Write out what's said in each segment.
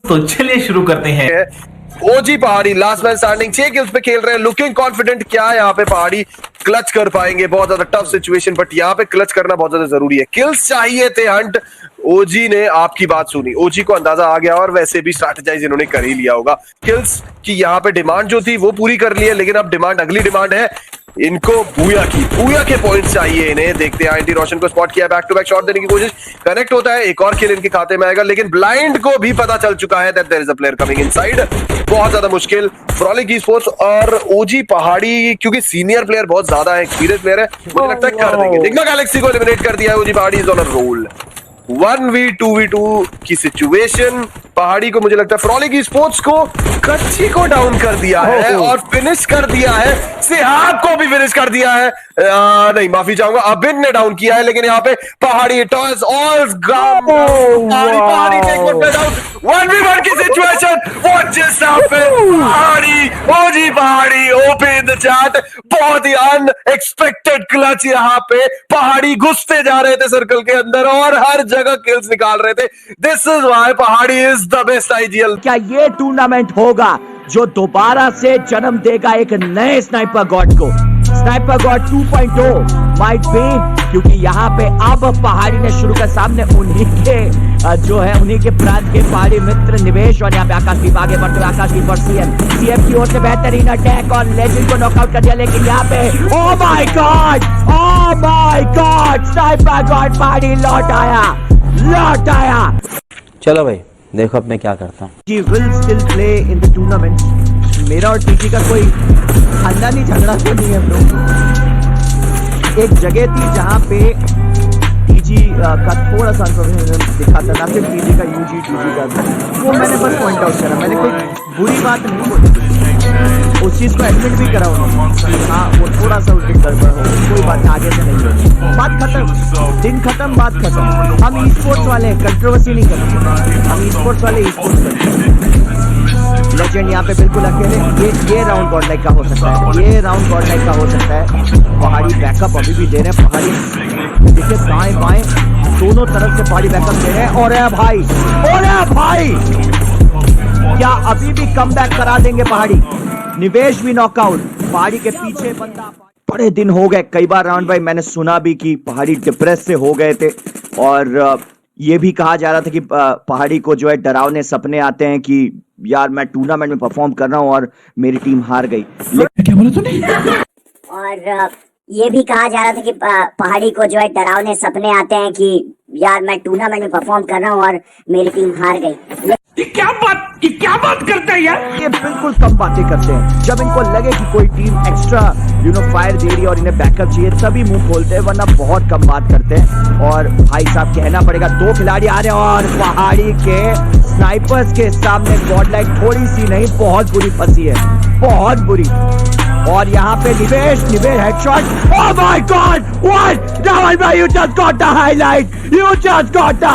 तो चलिए शुरू करते हैं। ओजी पहाड़ी लास्ट मैन स्टैंडिंग 6 किल्स पे खेल रहे हैं, लुकिंग कॉन्फिडेंट। क्या यहाँ पे पहाड़ी क्लच कर पाएंगे? बहुत ज्यादा टफ सिचुएशन, बट यहाँ पे क्लच करना बहुत ज्यादा जरूरी है। किल्स चाहिए थे हंट। ओजी ने आपकी बात सुनी, ओजी को अंदाजा आ गया और वैसे भी स्ट्रैटेजाइज इन्होंने कर ही लिया होगा। किल्स की यहाँ पे डिमांड जो थी वो पूरी कर ली है, लेकिन अब डिमांड, अगली डिमांड है इनको बूया के पॉइंट्स चाहिए इन्हें। देखते हैं आईएनटी रोशन को स्पॉट किया, बैक टू बैक शॉट देने की कोशिश, कनेक्ट होता है, एक और किल इनके खाते में आएगा, लेकिन ब्लाइंड को भी पता चल चुका है that there is a player coming inside. बहुत ज्यादा मुश्किल फ्रॉलिक ई-स्पोर्ट्स और ओजी पहाड़ी, क्योंकि सीनियर प्लेयर बहुत ज्यादा है, एक्सपीरियंस प्लेयर है, मुझे लगता है कर देंगे। निग्मा गैलेक्सी को एलिमिनेट कर दिया है ओजी पहाड़ी, is on a role. 1v2v2 की सिचुएशन, पहाड़ी को मुझे लगता है फ्रॉलिक ई-स्पोर्ट्स को, कच्ची को डाउन कर दिया है और फिनिश कर दिया है, सिहाब को भी फिनिश कर दिया है। नहीं माफी चाहूंगा, अबिन ने डाउन किया है, लेकिन यहाँ पे पहाड़ी टॉस ऑल पहाड़ी टेक वन डाउन। 1v1 की सिचुएशन, व्हाट जस्ट हैपेंड? पहाड़ी, ओजी पहाड़ी ओपन इन द चैट। बहुत ही अनएक्सपेक्टेड क्लच यहाँ पे, पहाड़ी घुसते जा रहे थे सर्कल के अंदर और हर जगह किल्स निकाल रहे थे। दिस इज व्हाई पहाड़ी इज द बेस्ट आईजीएल। क्या ये टूर्नामेंट होगा जो दोबारा से जन्म देगा एक नए स्नाइपर गॉड को? स्नाइपर गॉड 2.0 माइट बी, क्योंकि यहाँ पे अब पहाड़ी ने शुरू कर, सामने उन्हीं के जो है उन्हीं के प्रांत के पहाड़ी मित्र निवेश, और यहाँ पे आकाशदीप आगे बढ़ते हुए आकाशदीप और सीएम की ओर से बेहतरीन अटैक और लेजेंड को नॉकआउट कर दिया, लेकिन यहाँ पे oh my God sniper God पहाड़ी लौट आया। चलो भाई देखो अब मैं क्या करता हूँ। He will still play in the tournament. मेरा और टीजी का कोई खानदानी झगड़ा तो नहीं है ब्रो। एक जगह थी जहाँ पे टीजी का थोड़ा सा दिखा था, ना सिर्फ टीजी का, यूजी टीजी का, वो मैंने बस पॉइंट आउट करा, मैंने कोई बुरी बात नहीं बोली, उस चीज को एडमिट भी करा उन्होंने। हाँ वो थोड़ा सा उसकी गड़बड़ हो, कोई बात आगे से नहीं है, बात खत्म, दिन खत्म, बात खत्म। हम ई स्पोर्ट्स वाले कंट्रोवर्सी नहीं करते, हम ई स्पोर्ट्स वाले ई स्पोर्ट्स करते। लेजेंड यहाँ पे बिल्कुल अकेले, ये राउंड गॉड लाइक का हो सकता है, ये राउंड गॉड लाइक का हो सकता है। पहाड़ी बैकअप अभी भी दे रहे हैं, पहाड़ी देखिए दाएं बाएं दोनों तरफ से पहाड़ी बैकअप दे रहे हैं। और भाई क्या अभी भी कमबैक करा देंगे पहाड़ी? निवेश भी नॉकआउट, पहाड़ी के पीछे बंदा। बड़े दिन हो गए, कई बार राउंड भाई मैंने सुना भी कि पहाड़ी डिप्रेस से हो गए थे, और ये भी कहा जा रहा था कि पहाड़ी को जो है डरावने सपने आते हैं कि यार मैं टूर्नामेंट में परफॉर्म कर रहा हूँ और मेरी टीम हार गई। क्या बोला तूने? और ये भी कहा जा रहा था कि पहाड़ी को जो है डरावने सपने आते हैं कि यार मैं टूर्नामेंट में परफॉर्म कर रहा हूँ और मेरी टीम हार गई। ये क्या बात करता है यार? ये बिल्कुल कम बातें करते हैं, जब इनको लगे कि कोई टीम एक्स्ट्रा फायर दे रही है और इन्हें बैकअप चाहिए तभी मुंह खोलते हैं, वरना बहुत कम बात करते हैं। और भाई साहब कहना पड़ेगा, 2 खिलाड़ी आ रहे हैं और पहाड़ी के स्नाइपर्स के सामने गॉडलाइक थोड़ी सी नहीं बहुत बुरी फंसी है, बहुत बुरी। और यहाँ पे निवेश headshot. Oh my god, what? Rahul भाई, you just got the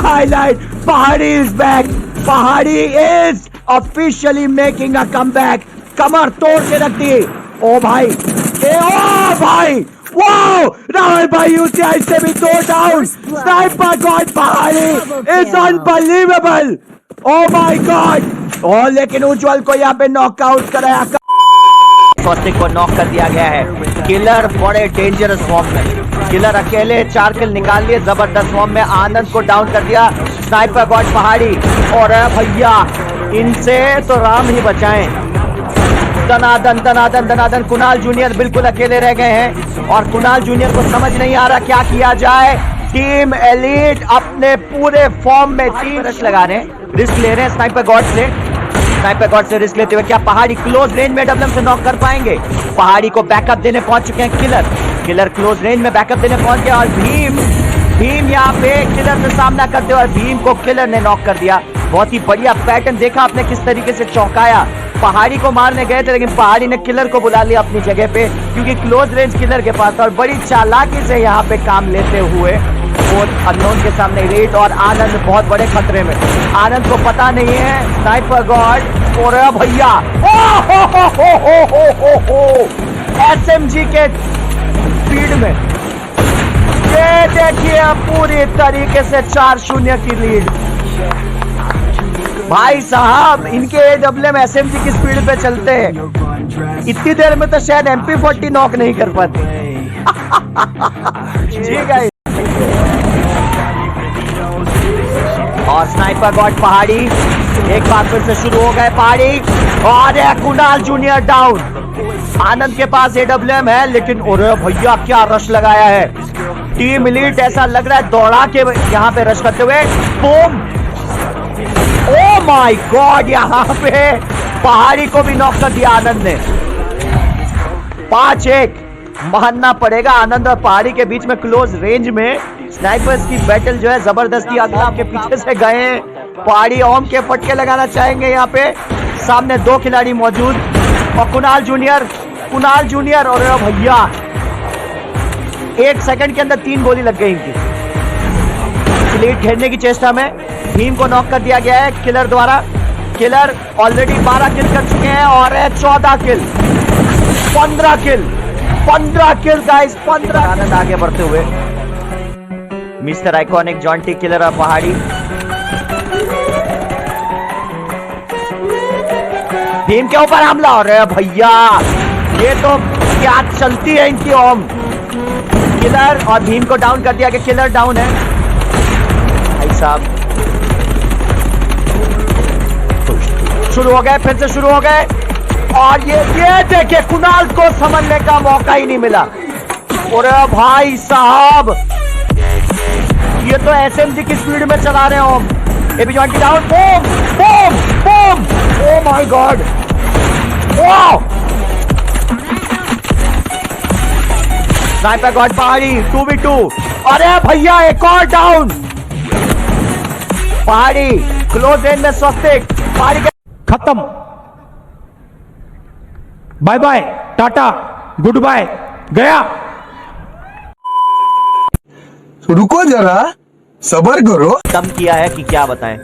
highlight, Pahadi is back, Pahadi is officially making a comeback, कमर तोड़ के रख दी। ओ भाई, वाओ, राहुल भाई यूसीआई से भी 2 डाउन, स्नाइपर गॉड पहाड़ी is unbelievable. Oh my God. और लेकिन उज्जवल को यहाँ पे नॉकआउट कराया, फॉस्टिक को नॉक कर दिया गया है। किलर बड़े डेंजरस फॉर्म में, किलर अकेले 4 किल निकाल लिए जबरदस्त फॉर्म में। आनंद को डाउन कर दिया स्नाइपर गॉड पहाड़ी। और भैया इनसे तो राम ही बचाएं। दनादन कुणाल जूनियर बिल्कुल अकेले रह गए हैं और कुणाल जूनियर को समझ नहीं आ रहा क्या किया जाए। टीम एलीट अपने पूरे फॉर्म में 3 रश लगा रहे हैं, रिस्क ले रहे हैं स्नाइपर गॉड से रिस्क लेते हुए। क्या पहाड़ी क्लोज रेंज में डबलम से नॉक कर पाएंगे? पहाड़ी को बैकअप देने पहुंच चुके हैं किलर क्लोज रेंज में बैकअप देने पहुंच गया और भीम यहाँ पे किलर से सामना करते हुए भीम को किलर ने नॉक कर दिया। बहुत ही बढ़िया पैटर्न देखा आपने किस तरीके से चौंकाया। पहाड़ी को मारने गए थे लेकिन पहाड़ी ने किलर को बुला लिया अपनी जगह पे, क्योंकि क्लोज रेंज किलर के पास था और बड़ी चालाकी से यहाँ पे काम लेते हुए अननोन के सामने रेट। और आनंद बहुत बड़े खतरे में, आनंद को पता नहीं है स्नाइपर गॉड। और भैया एसएमजी के स्पीड में ये देखिए पूरी तरीके से 4-0 की लीड। भाई साहब इनके AWM SMG की स्पीड पे चलते हैं, इतनी देर में तो शायद MP40 नॉक नहीं कर पाते। ठीक है। और स्नाइपर गॉड पहाड़ी एक बार फिर से शुरू हो गए पहाड़ी, और कुणाल जूनियर डाउन। आनंद के पास AWM है, लेकिन अरे भैया क्या रश लगाया है टीम एलीट, ऐसा लग रहा है दौड़ा के यहाँ पे रश करते हुए। बूम, ओ माय गॉड, यहाँ पे पहाड़ी को भी नॉक कर दिया आनंद ने। 5-1 मानना पड़ेगा, आनंद और पहाड़ी के बीच में क्लोज रेंज में स्नाइपर्स की बैटल जो है जबरदस्ती अगला के पीछे से गए। पहाड़ी ओम के फटके लगाना चाहेंगे, यहाँ पे सामने 2 खिलाड़ी मौजूद, और कुणाल जूनियर और भैया 1 सेकंड के अंदर 3 गोली लग गई इनकी। लीड घेरने की चेष्टा में भीम को नॉक कर दिया गया है किलर द्वारा। किलर ऑलरेडी 12 किल कर चुके हैं, और 14 किल, 15 किल गाइस, 15। आनंद आगे बढ़ते हुए, मिस्टर आइकॉनिक, जॉन्टी, किलर और पहाड़ी। भीम के ऊपर हमला हो रहा है भैया, ये तो क्या चलती है इनकी ओम। किलर और भीम को डाउन कर दिया गया, किलर डाउन है भाई साहब। शुरू हो गए, फिर से शुरू हो गए, और ये देखिए कुणाल को समझने का मौका ही नहीं मिला। और भाई साहब ये तो SMG की स्पीड में चला रहे हो। AB20 down, boom boom boom, oh my God, wow. Sniper God पहाड़ी 2v2, अरे भैया एक और डाउन। पहाड़ी क्लोज रेंज में स्वस्तिक, पहाड़ी खत्म, bye bye, tata, good bye, गया। रुको जरा, सब्र करो। कम किया है कि क्या बताएं।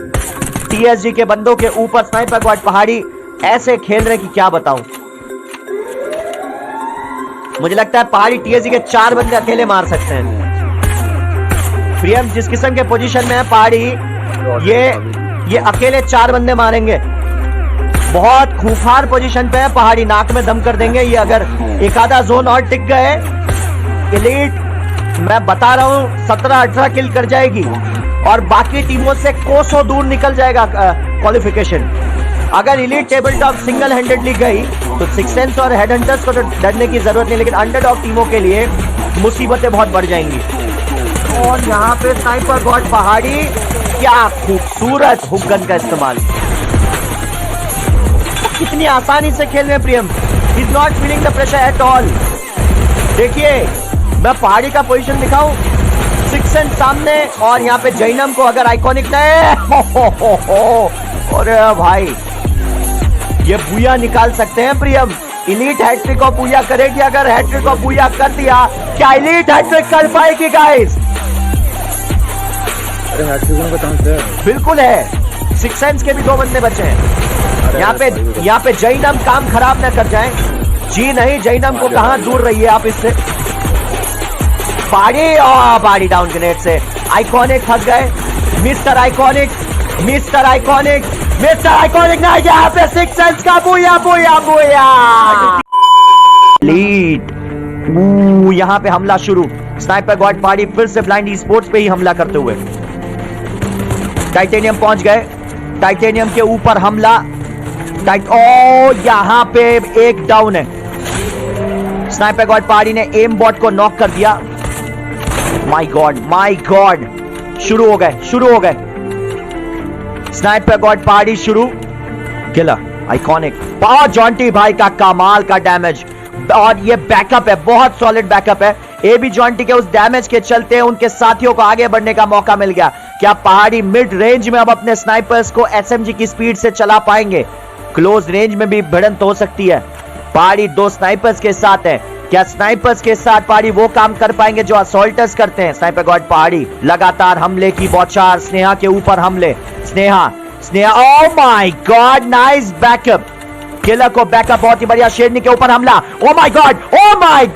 TSG के बंदों के ऊपर स्नाइपर गॉड पहाड़ी ऐसे खेल रहे कि क्या बताऊं। मुझे लगता है पहाड़ी TSG के 4 बंदे अकेले मार सकते हैं। प्रियम जिस किस्म के पोजीशन में है पहाड़ी, ये अकेले 4 बंदे मारेंगे। बहुत खूंखार पोजीशन पे है पहाड़ी, नाक में दम कर देंगे ये अगर एक आधा जोन और टिक गए। एलीट मैं बता रहा हूं 17-18 किल कर जाएगी, और बाकी टीमों से कोसों दूर निकल जाएगा क्वालिफिकेशन। अगर elite table top single handedly गई तो सिक्स सेंस और हेड हंटर्स को तो डरने की जरूरत नहीं, लेकिन अंडरडॉग टीमों के लिए मुसीबतें बहुत बढ़ जाएंगी। और यहाँ पे स्नाइपर गॉड पहाड़ी, क्या खूबसूरत हुक गन का इस्तेमाल, कितनी आसानी से खेल रहे हैं Priyam. He is not feeling the pressure at all. देखिए मैं पहाड़ी का पोजीशन दिखाऊं, 6 सेंस सामने, और यहाँ पे जैनम को अगर आइकॉनिक अरे भाई ये बुया निकाल सकते हैं प्रियम। एलीट हैट्रिक को बुया करेगी, अगर हैट्रिक को बुया कर दिया, क्या एलीट हैट्रिक कर पाएगी गाइस? अरे हैट्रिक होने का चांस है, बिल्कुल है। 6 सेंस के भी 2 बंदे बचे हैं। यहाँ पे जैनम काम खराब ना कर जाए। जी नहीं, जैनम को कहां दूर रहिए आप इससे। पहाड़ी डाउन ग्रेनेड से आइकॉनिक फंस गए। मिस्टर आइकॉनिक ना, यहाँ पे 6 सेंस का बुया लीड। यहाँ पे हमला शुरू। स्नाइपर गॉड पहाड़ी फिर से ब्लाइंड स्पोर्ट्स पे ही हमला करते हुए टाइटेनियम पहुंच गए। टाइटेनियम के ऊपर हमला। यहाँ पे एक डाउन है। स्नाइपर गॉड पहाड़ी ने एम बॉट को नॉक कर दिया। माय गॉड, शुरू हो गए। स्नाइपर गॉड पहाड़ी शुरू, किलर आइकॉनिक, बहुत जॉन्टी भाई का कमाल का डैमेज, और ये बैकअप है, बहुत सॉलिड बैकअप है। एबी जॉन्टी के उस डैमेज के चलते उनके साथियों को आगे बढ़ने का मौका मिल गया। क्या पहाड़ी मिड रेंज में अब अपने स्नाइपर्स को SMG की स्पीड से चला पाएंगे? क्लोज रेंज में भी भिड़ंत हो सकती है। पहाड़ी 2 स्नाइपर्स के साथ है। क्या स्नाइपर्स के साथ पहाड़ी वो काम कर पाएंगे जो असॉल्टर्स करते हैं? स्नाइपर गॉड पहाड़ी लगातार हमले की बौछार। स्नेहा के ऊपर हमले। Sneha, oh my god, nice backup. Killer को बैकअप बहुत ही बढ़िया। शेरनी के ऊपर हमला। Oh my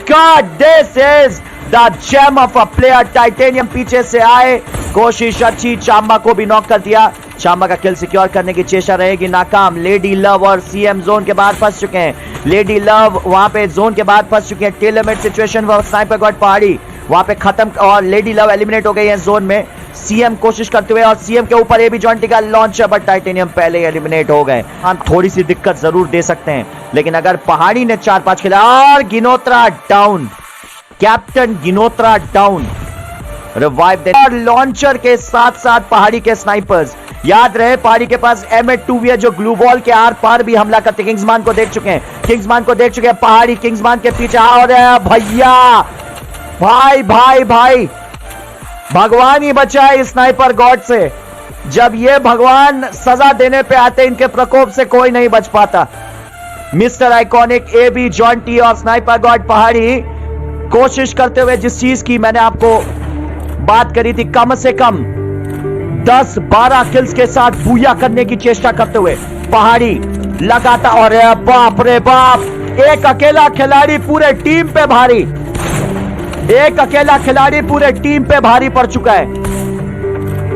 god, this is the gem of a player. Titanium पीछे से आए, कोशिश अच्छी, चांबा को भी नॉक कर दिया। शामा का किल सिक्योर करने की चेष्टा रहेगी नाकाम। लेडी लव और सीएम जोन के बाहर फंस चुके हैं। लेडी लव वहां पे जोन के बाहर फंस चुके हैं। टेलरमेड सिचुएशन और स्नाइपर गॉड पहाड़ी वहां पे खत्म और लेडी लव एलिमिनेट हो गई है जोन में। सीएम कोशिश करते हुए और सीएम के ऊपर एबी जॉन्टी का लॉन्चर, बट टाइटेनियम पहले ही एलिमिनेट हो गए। हम थोड़ी सी दिक्कत जरूर दे सकते हैं, लेकिन अगर पहाड़ी ने 4-5 खेला और गिनोत्रा डाउन, कैप्टन गिनोत्रा डाउन, रिवाइव दे और लॉन्चर के साथ साथ पहाड़ी के स्नाइपर्स। याद रहे पहाड़ी के पास M8-2 है जो ग्लू वॉल के आर पार भी हमला करते। किंग्समैन को देख चुके हैं, किंग्समैन को देख चुके हैं पहाड़ी। किंग्समैन के पीछे और भैया भाई भाई भाई भगवान ही बचाए इस स्नाइपर गॉड से। जब ये भगवान सजा देने पे आते इनके प्रकोप से कोई नहीं बच पाता। मिस्टर आइकॉनिक, एबी जॉन्टी और स्नाइपर गॉड पहाड़ी कोशिश करते हुए जिस चीज की मैंने आपको बात करी थी, कम से कम 10-12 किल्स के साथ बूया करने की चेष्टा करते हुए पहाड़ी लगातार। और बाप रे बाप, एक अकेला खिलाड़ी पूरे टीम पे भारी, एक अकेला खिलाड़ी पूरे टीम पे भारी पड़ चुका है।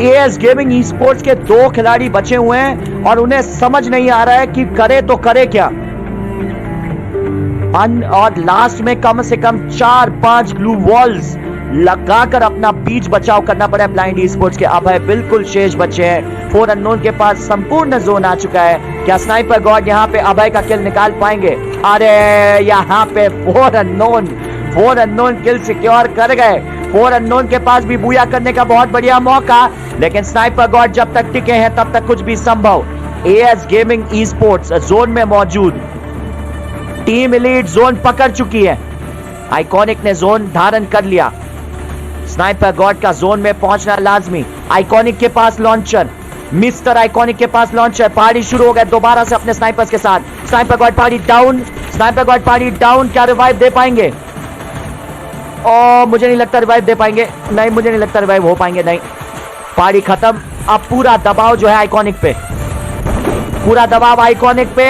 एएस गेमिंग ई स्पोर्ट्स के 2 खिलाड़ी बचे हुए हैं और उन्हें समझ नहीं आ रहा है कि करे तो करे क्या। और लास्ट में कम से कम 4-5 ग्लू वॉल्स लगाकर अपना बीच बचाव करना पड़ा ब्लाइंड ई स्पोर्ट्स के। अभय बिल्कुल शेष बचे हैं। 4 अननोन के पास संपूर्ण जोन आ चुका है। क्या स्नाइपर गॉड यहां पे अभय का किल निकाल पाएंगे? अरे यहां पे 4 अननोन किल सिक्योर कर गए। 4 अननोन के पास भी बूया करने का बहुत बढ़िया मौका, लेकिन स्नाइपर गॉड जब तक टिके हैं तब तक कुछ भी संभव। As gaming e sports zone में मौजूद, टीम एलीट जोन पकड़ चुकी है। आइकॉनिक ने जोन धारण कर लिया। स्नाइपर गॉड का जोन में पहुंचना लाजमी। आइकॉनिक के पास लॉन्चर, मिस्टर आइकॉनिक के पास लॉन्चर। पहाड़ी शुरू हो गए दोबारा से अपने स्नाइपर्स के साथ। स्नाइपर गॉड पहाड़ी डाउन, स्नाइपर गॉड पहाड़ी डाउन। क्या रिवाइव दे पाएंगे? मुझे नहीं लगता रिवाइव दे पाएंगे। नहीं, मुझे नहीं लगता रिवाइव हो पाएंगे। नहीं, पहाड़ी खत्म। अब पूरा दबाव जो है आइकॉनिक पे, पूरा दबाव आइकॉनिक पे।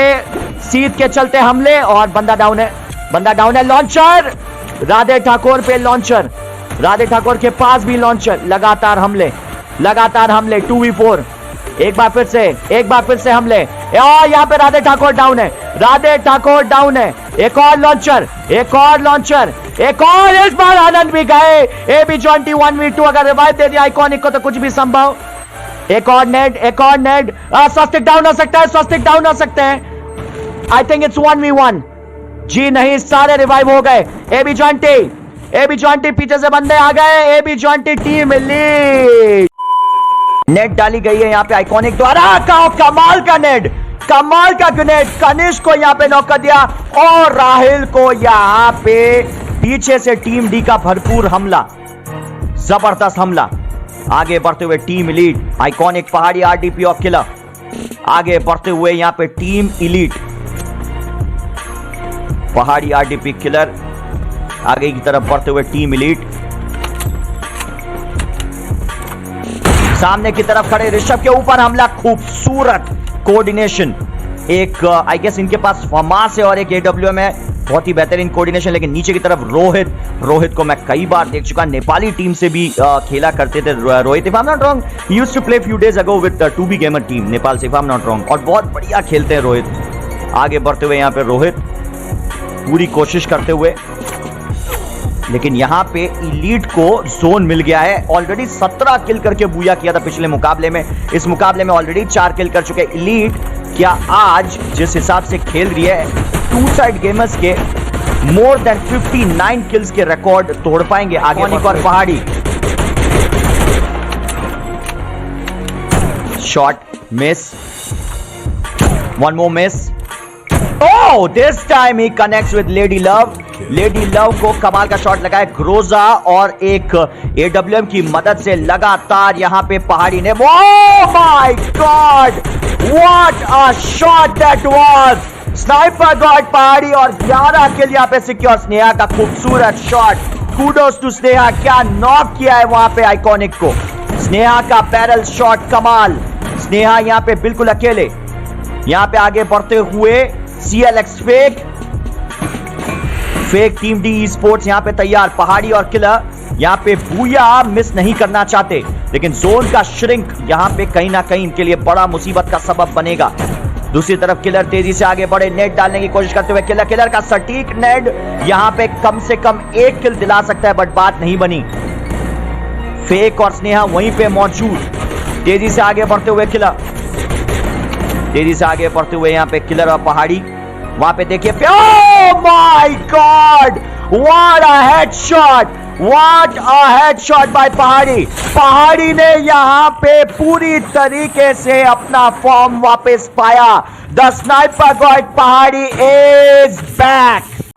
सीध के चलते हमले और बंदा डाउन है, बंदा डाउन है। लॉन्चर राधे ठाकुर पे, लॉन्चर राधे ठाकुर के पास भी लॉन्चर। लगातार हमले, लगातार हमले। 2v4 एक बार फिर से हमले। यहाँ पे राधे ठाकुर डाउन है, राधे ठाकुर डाउन है। एक और लॉन्चर, एक और लॉन्चर, एक और। इस बार आनंद भी गए। एबी जॉन्टी 1v2 अगर रिवाइव दे दिया आइकॉनिक को तो कुछ भी संभव। एक और नेड, एक और नेड। स्वस्तिक डाउन हो सकता है, स्वस्तिक डाउन हो सकते हैं। I think it's 1v1। जी नहीं, सारे रिवाइव हो गए। एबी जॉन्टी पीछे से बंदे आ गए। AB Jonty team lead. Net डाली गई है यहाँ पे आइकॉनिक द्वारा। कमाल का नेट, कमाल का ग्रेनेड। कनिष्क को यहाँ पे नॉक कर दिया और राहिल को यहाँ पे पीछे से टीम डी का भरपूर हमला, जबरदस्त हमला। आगे बढ़ते हुए टीम इलीट, आइकॉनिक पहाड़ी आरडीपी और किलर। आगे बढ़ते हुए यहाँ पे टीम इलीट, पहाड़ी आरडीपी किलर। आगे की तरफ बढ़ते हुए टीम इलीट। सामने की तरफ खड़े ऋषभ के ऊपर हमला। खूबसूरत कोऑर्डिनेशन। एक आई गेस इनके पास फमास है और एक एडब्ल्यूएम है। बहुत ही बेहतरीन कोऑर्डिनेशन। लेकिन नीचे की तरफ रोहित को मैं कई बार देख चुका, नेपाली टीम से भी खेला करते थे Rohit. If I am not wrong, he used to play few days ago with 2B gamer team Nepal से, if I am not wrong. और बहुत बढ़िया खेलते हैं रोहित। आगे बढ़ते हुए यहाँ पे रोहित पूरी कोशिश करते हुए, लेकिन यहां पे इलीट को जोन मिल गया है। ऑलरेडी 17 किल करके बूया किया था पिछले मुकाबले में। इस मुकाबले में ऑलरेडी 4 किल कर चुके इलीट। क्या आज जिस हिसाब से खेल रही है टू साइड गेमर्स के मोर देन 59 किल्स के रिकॉर्ड तोड़ पाएंगे? आगे और पहाड़ी shot miss, one more miss. Oh, this time he connects with Lady Love. Lady Love को कमाल का शॉट लगा है ग्रोजा और एक AWM की मदद से। लगातार यहां पे पहाड़ी ने, oh my God, what a shot that was! Sniper God पहाड़ी और 11 किल यहां पे सिक्योर। स्नेहा का खूबसूरत शॉट, कूडोस टू स्नेहा। क्या नॉक किया है वहां पे आइकॉनिक को। स्नेहा का बैरल शॉट कमाल। स्नेहा यहां पे बिल्कुल अकेले। यहां पे आगे बढ़ते हुए CLX fake team D sports यहां पे तैयार। पहाड़ी और किलर यहां पे बूया मिस नहीं करना चाहते। लेकिन जोन का श्रिंक यहां पे कहीं ना कहीं इनके लिए बड़ा मुसीबत का सबब बनेगा। दूसरी तरफ किलर तेजी से आगे बढ़े, नेट डालने की कोशिश करते हुए किलर का सटीक नेट यहां पे कम से कम 1 किल दिला सकता है, बट बात नहीं बनी। फेक और स्नेहा वहीं पे मौजूद, तेजी से आगे बढ़ते हुए किलर, तेजी से आगे बढ़ते हुए यहां पे किलर और पहाड़ी वहां पे देखिए, oh my god, what a headshot, what a headshot by Pahadi. Pahadi ने यहां पे पूरी तरीके से अपना फॉर्म वापस पाया। द स्नाइपर गॉड पहाड़ी इज बैक।